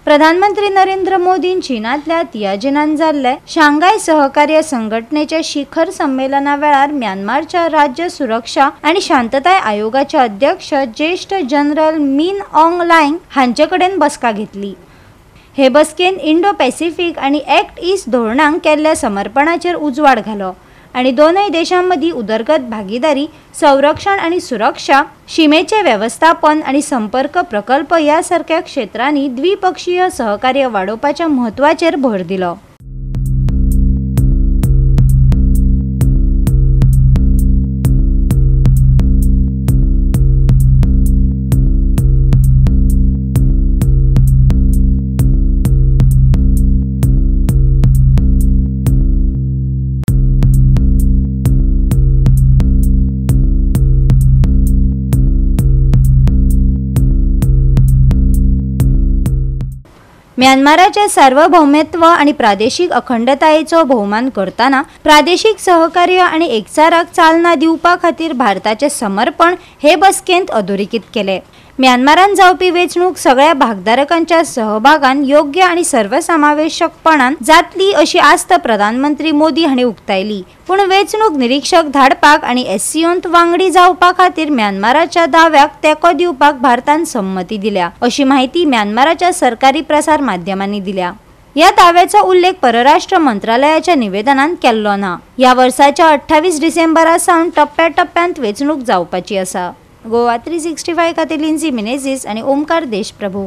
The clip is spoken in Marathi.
प्रधानमंत्री नरेंद्र मोदीन चीनातल्या तियाजिनान जाल्ले शांघाय सहकार्य संघटनेच्या शिखर संमेलना वेळार म्यानमारच्या राज्य सुरक्षा आणि शांतताय आयोगाचे अध्यक्ष ज्येष्ठ जनरल मिन ऑंग लांग हांचे कडेन बसका घेतली। हे बसकेन इंडो पॅसिफिक आणि ॲक्ट ईस्ट धोरणांक केल्ल्या समर्पणाचेर उजवाड घालो आणि दोनय देशांमदी उदरगत भागीदारी, संरक्षण आणि सुरक्षा, सीमेचे व्यवस्थापन आणि संपर्क प्रकल्प यासारख्या क्षेत्रांनी द्विपक्षीय सहकार्य वाढवपाच्या महत्वाचेर भर दिलो। म्यानमाराच्या सार्वभौमत्व आणि प्रादेशिक अखंडतायेचो भोवमान करताना प्रादेशिक सहकार्य आणि एकचाराक चालना दिवपा खातीर भारताचे समर्पण हे बसकेंत अधोरेखित केले। म्यानमारान जावपी वेचणूक सगळ्या भागधारकांच्या सहभागान योग्य आणि सर्वसमावेशकपणान जातली अशी आस्त प्रधानमंत्री मोदी हांणी उक्तायली। पण वेचणूक निरीक्षक धाडपाक आणि SCOंत वांगडी जावपा खातीर म्यानमाराच्या दाव्याक तेको दिवपाक भारतान संमती दिल्या, अशी माहिती म्यानमाराच्या सरकारी प्रसार माध्यमांनी दिल्या। या दाव्याचा उल्लेख परराष्ट्र मंत्रालयाच्या निवेदनात केल्लो ना। या वर्षाच्या 28 डिसेंबरा सावन टप्प्याटप्प्यांत वेचणूक जावपाची आसा। गोवा 365 खातीर लिन्सी मिनेझिस आणि ओमकार देशप्रभू।